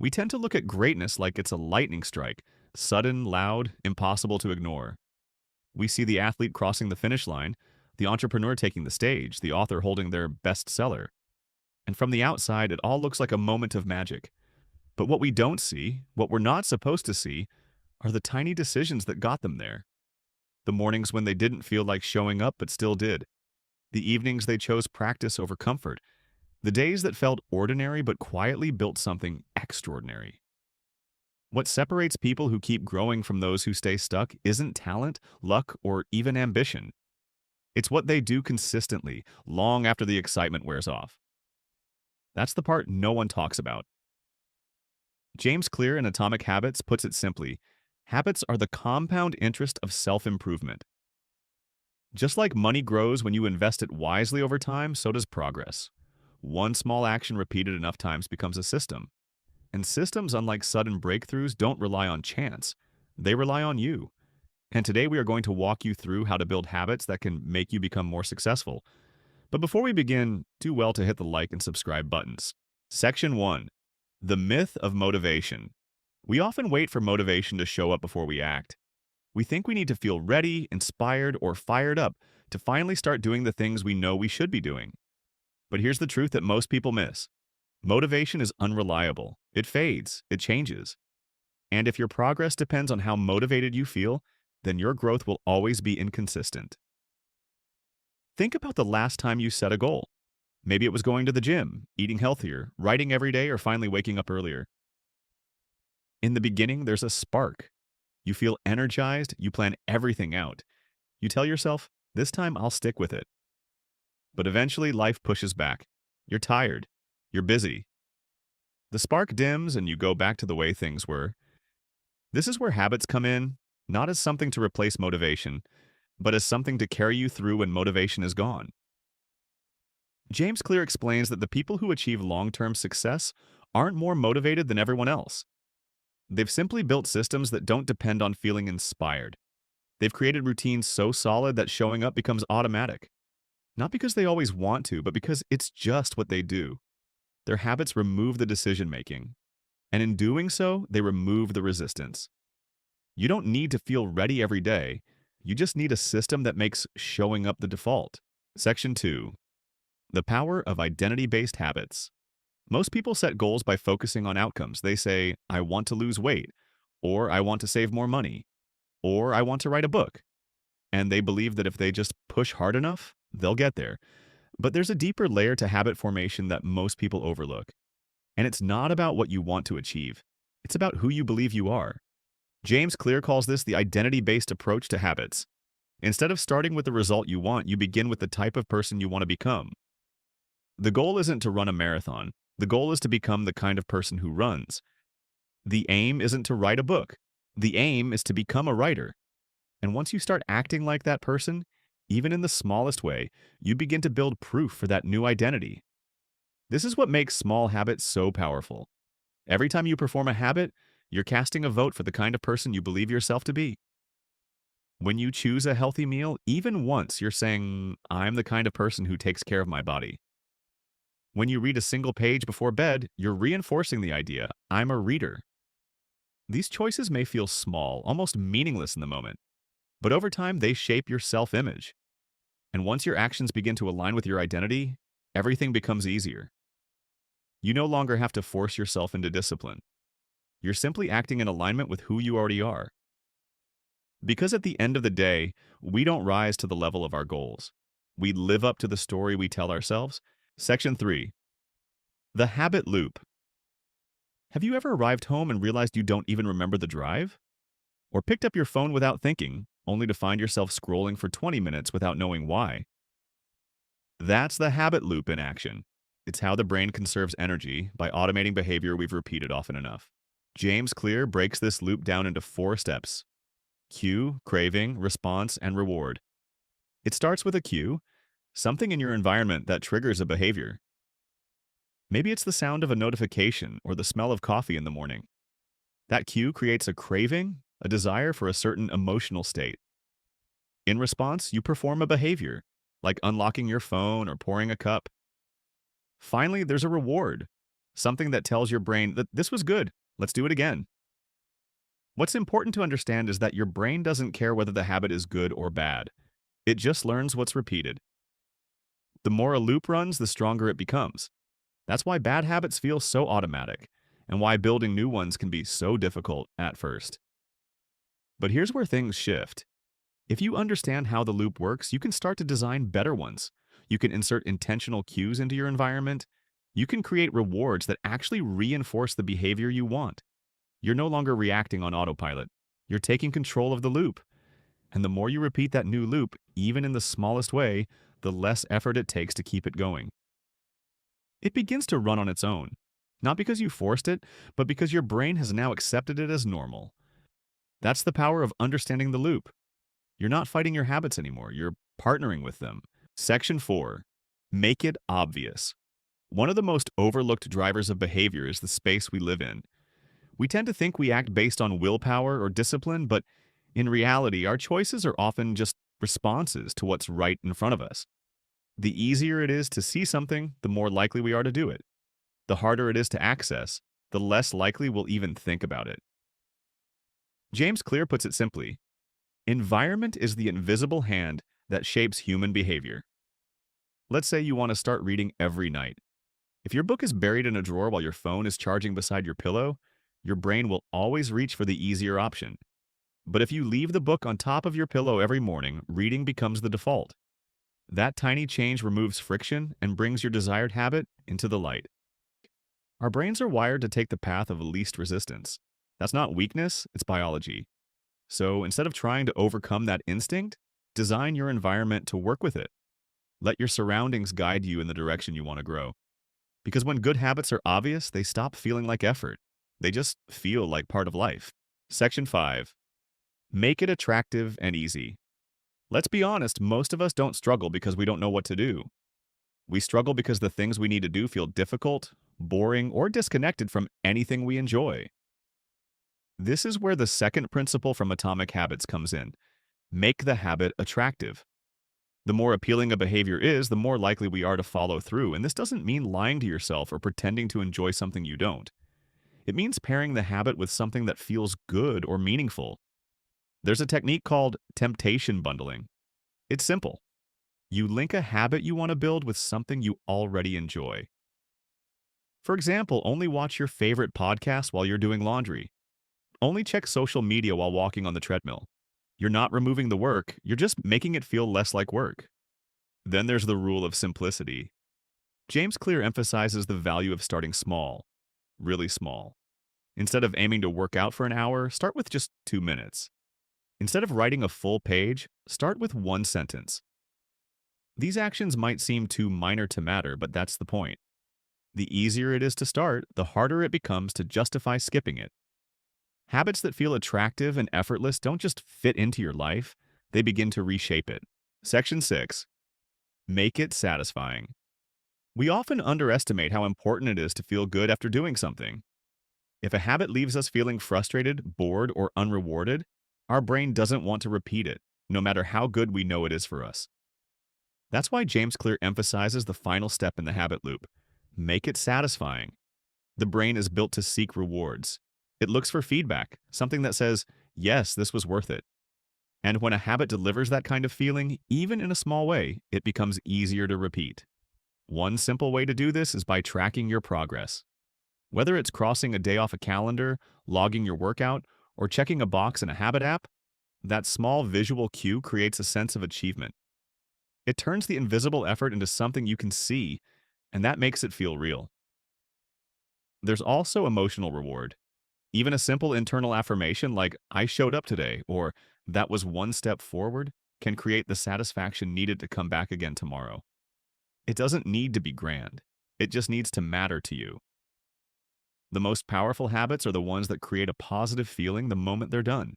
We tend to look at greatness like it's a lightning strike, sudden, loud, impossible to ignore. We see the athlete crossing the finish line, the entrepreneur taking the stage, the author holding their bestseller. And from the outside, it all looks like a moment of magic. But what we don't see, what we're not supposed to see, are the tiny decisions that got them there. The mornings when they didn't feel like showing up but still did. The evenings they chose practice over comfort. The days that felt ordinary but quietly built something extraordinary. What separates people who keep growing from those who stay stuck isn't talent, luck, or even ambition. It's what they do consistently, long after the excitement wears off. That's the part no one talks about. James Clear in Atomic Habits puts it simply: habits are the compound interest of self-improvement. Just like money grows when you invest it wisely over time, so does progress. One small action repeated enough times becomes a system. And systems, unlike sudden breakthroughs, don't rely on chance. They rely on you. And today we are going to walk you through how to build habits that can make you become more successful. But before we begin, do well to hit the like and subscribe buttons. Section 1. The myth of motivation. We often wait for motivation to show up before we act. We think we need to feel ready, inspired, or fired up to finally start doing the things we know we should be doing. But here's the truth that most people miss. Motivation is unreliable. It fades. It changes. And if your progress depends on how motivated you feel, then your growth will always be inconsistent. Think about the last time you set a goal. Maybe it was going to the gym, eating healthier, writing every day, or finally waking up earlier. In the beginning, there's a spark. You feel energized, you plan everything out. You tell yourself, this time I'll stick with it. But eventually, life pushes back. You're tired. You're busy. The spark dims and you go back to the way things were. This is where habits come in, not as something to replace motivation, but as something to carry you through when motivation is gone. James Clear explains that the people who achieve long-term success aren't more motivated than everyone else. They've simply built systems that don't depend on feeling inspired. They've created routines so solid that showing up becomes automatic. Not because they always want to, but because it's just what they do. Their habits remove the decision-making. And in doing so, they remove the resistance. You don't need to feel ready every day. You just need a system that makes showing up the default. Section 2. The power of identity-based habits. Most people set goals by focusing on outcomes. They say, I want to lose weight, or I want to save more money, or I want to write a book. And they believe that if they just push hard enough, they'll get there. But there's a deeper layer to habit formation that most people overlook. And it's not about what you want to achieve. It's about who you believe you are. James Clear calls this the identity-based approach to habits. Instead of starting with the result you want, you begin with the type of person you want to become. The goal isn't to run a marathon. The goal is to become the kind of person who runs. The aim isn't to write a book. The aim is to become a writer. And once you start acting like that person, even in the smallest way, you begin to build proof for that new identity. This is what makes small habits so powerful. Every time you perform a habit, you're casting a vote for the kind of person you believe yourself to be. When you choose a healthy meal, even once, you're saying, I'm the kind of person who takes care of my body. When you read a single page before bed, you're reinforcing the idea, I'm a reader. These choices may feel small, almost meaningless in the moment, but over time they shape your self-image. And once your actions begin to align with your identity, everything becomes easier. You no longer have to force yourself into discipline. You're simply acting in alignment with who you already are. Because at the end of the day, we don't rise to the level of our goals. We live up to the story we tell ourselves. Section 3. The habit loop. Have you ever arrived home and realized you don't even remember the drive? Or picked up your phone without thinking, only to find yourself scrolling for 20 minutes without knowing why? That's the habit loop in action. It's how the brain conserves energy by automating behavior we've repeated often enough. James Clear breaks this loop down into 4 steps: cue, craving, response, and reward. It starts with a cue, something in your environment that triggers a behavior. Maybe it's the sound of a notification or the smell of coffee in the morning. That cue creates a craving, a desire for a certain emotional state. In response, you perform a behavior, like unlocking your phone or pouring a cup. Finally, there's a reward, something that tells your brain that this was good, let's do it again. What's important to understand is that your brain doesn't care whether the habit is good or bad. It just learns what's repeated. The more a loop runs, the stronger it becomes. That's why bad habits feel so automatic, and why building new ones can be so difficult at first. But here's where things shift. If you understand how the loop works, you can start to design better ones. You can insert intentional cues into your environment. You can create rewards that actually reinforce the behavior you want. You're no longer reacting on autopilot. You're taking control of the loop. And the more you repeat that new loop, even in the smallest way, the less effort it takes to keep it going. It begins to run on its own. Not because you forced it, but because your brain has now accepted it as normal. That's the power of understanding the loop. You're not fighting your habits anymore. You're partnering with them. Section 4. Make it obvious. One of the most overlooked drivers of behavior is the space we live in. We tend to think we act based on willpower or discipline, but in reality, our choices are often just responses to what's right in front of us. The easier it is to see something, the more likely we are to do it. The harder it is to access, the less likely we'll even think about it. James Clear puts it simply, environment is the invisible hand that shapes human behavior. Let's say you want to start reading every night. If your book is buried in a drawer while your phone is charging beside your pillow, your brain will always reach for the easier option. But if you leave the book on top of your pillow every morning, reading becomes the default. That tiny change removes friction and brings your desired habit into the light. Our brains are wired to take the path of least resistance. That's not weakness, it's biology. So instead of trying to overcome that instinct, design your environment to work with it. Let your surroundings guide you in the direction you want to grow. Because when good habits are obvious, they stop feeling like effort. They just feel like part of life. Section 5. Make it attractive and easy. Let's be honest, most of us don't struggle because we don't know what to do. We struggle because the things we need to do feel difficult, boring, or disconnected from anything we enjoy. This is where the second principle from Atomic Habits comes in. Make the habit attractive. The more appealing a behavior is, the more likely we are to follow through, and this doesn't mean lying to yourself or pretending to enjoy something you don't. It means pairing the habit with something that feels good or meaningful. There's a technique called temptation bundling. It's simple. You link a habit you want to build with something you already enjoy. For example, only watch your favorite podcast while you're doing laundry. Only check social media while walking on the treadmill. You're not removing the work, you're just making it feel less like work. Then there's the rule of simplicity. James Clear emphasizes the value of starting small, really small. Instead of aiming to work out for an hour, start with just 2 minutes. Instead of writing a full page, start with 1 sentence. These actions might seem too minor to matter, but that's the point. The easier it is to start, the harder it becomes to justify skipping it. Habits that feel attractive and effortless don't just fit into your life, they begin to reshape it. Section 6. Make it satisfying. We often underestimate how important it is to feel good after doing something. If a habit leaves us feeling frustrated, bored, or unrewarded, our brain doesn't want to repeat it, no matter how good we know it is for us. That's why James Clear emphasizes the final step in the habit loop. Make it satisfying. The brain is built to seek rewards. It looks for feedback, something that says, yes, this was worth it. And when a habit delivers that kind of feeling, even in a small way, it becomes easier to repeat. One simple way to do this is by tracking your progress. Whether it's crossing a day off a calendar, logging your workout, or checking a box in a habit app, that small visual cue creates a sense of achievement. It turns the invisible effort into something you can see, and that makes it feel real. There's also emotional reward. Even a simple internal affirmation like, I showed up today, or that was one step forward, can create the satisfaction needed to come back again tomorrow. It doesn't need to be grand. It just needs to matter to you. The most powerful habits are the ones that create a positive feeling the moment they're done.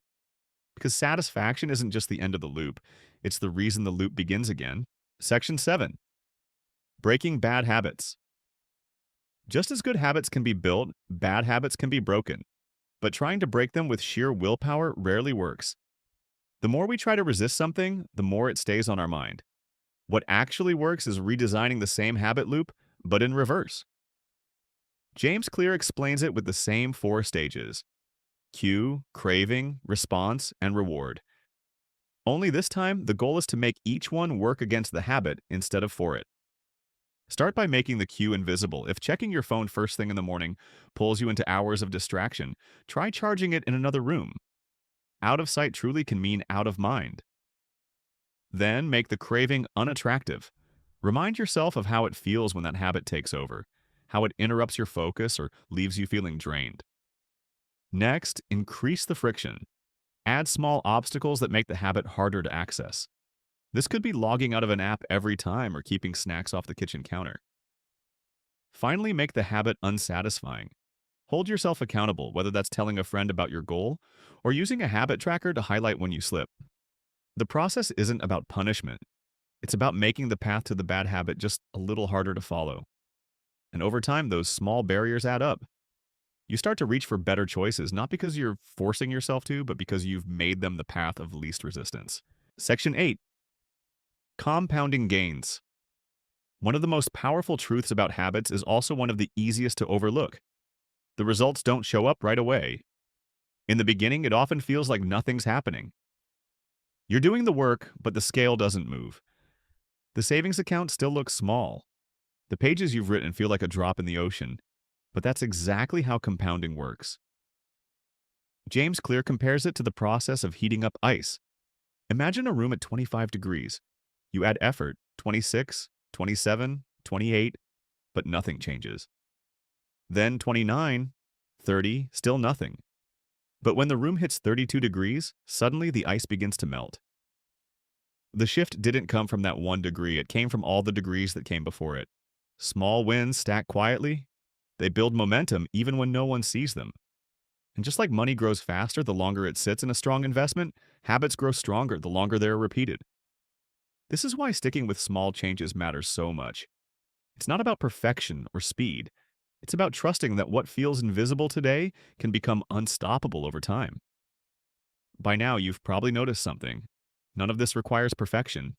Because satisfaction isn't just the end of the loop, it's the reason the loop begins again. Section 7. Breaking bad habits. Just as good habits can be built, bad habits can be broken. But trying to break them with sheer willpower rarely works. The more we try to resist something, the more it stays on our mind. What actually works is redesigning the same habit loop, but in reverse. James Clear explains it with the same four stages: cue, craving, response, and reward. Only this time, the goal is to make each one work against the habit instead of for it. Start by making the cue invisible. If checking your phone first thing in the morning pulls you into hours of distraction, try charging it in another room. Out of sight truly can mean out of mind. Then make the craving unattractive. Remind yourself of how it feels when that habit takes over, how it interrupts your focus or leaves you feeling drained. Next, increase the friction. Add small obstacles that make the habit harder to access. This could be logging out of an app every time or keeping snacks off the kitchen counter. Finally, make the habit unsatisfying. Hold yourself accountable, whether that's telling a friend about your goal or using a habit tracker to highlight when you slip. The process isn't about punishment. It's about making the path to the bad habit just a little harder to follow. And over time, those small barriers add up. You start to reach for better choices, not because you're forcing yourself to, but because you've made them the path of least resistance. Section 8. Compounding gains. One of the most powerful truths about habits is also one of the easiest to overlook. The results don't show up right away. In the beginning, it often feels like nothing's happening. You're doing the work, but the scale doesn't move. The savings account still looks small. The pages you've written feel like a drop in the ocean, but that's exactly how compounding works. James Clear compares it to the process of heating up ice. Imagine a room at 25 degrees. You add effort, 26, 27, 28, but nothing changes. Then 29, 30, still nothing. But when the room hits 32 degrees, suddenly the ice begins to melt. The shift didn't come from that 1 degree, it came from all the degrees that came before it. Small wins stack quietly. They build momentum even when no one sees them. And just like money grows faster the longer it sits in a strong investment, habits grow stronger the longer they're repeated. This is why sticking with small changes matters so much. It's not about perfection or speed. It's about trusting that what feels invisible today can become unstoppable over time. By now, you've probably noticed something. None of this requires perfection.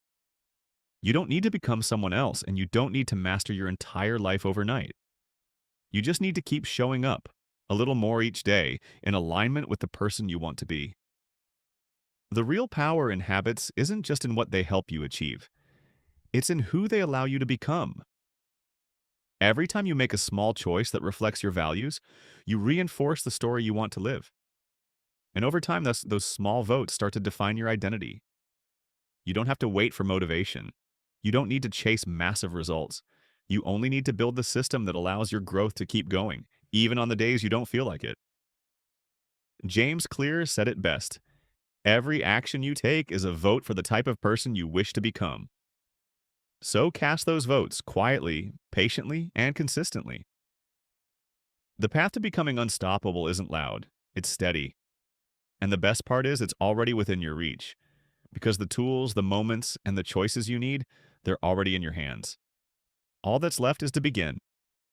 You don't need to become someone else, and you don't need to master your entire life overnight. You just need to keep showing up, a little more each day, in alignment with the person you want to be. The real power in habits isn't just in what they help you achieve. It's in who they allow you to become. Every time you make a small choice that reflects your values, you reinforce the story you want to live. And over time, those small votes start to define your identity. You don't have to wait for motivation. You don't need to chase massive results. You only need to build the system that allows your growth to keep going, even on the days you don't feel like it. James Clear said it best. Every action you take is a vote for the type of person you wish to become. So cast those votes quietly, patiently, and consistently. The path to becoming unstoppable isn't loud, it's steady. And the best part is it's already within your reach. Because the tools, the moments, and the choices you need, they're already in your hands. All that's left is to begin.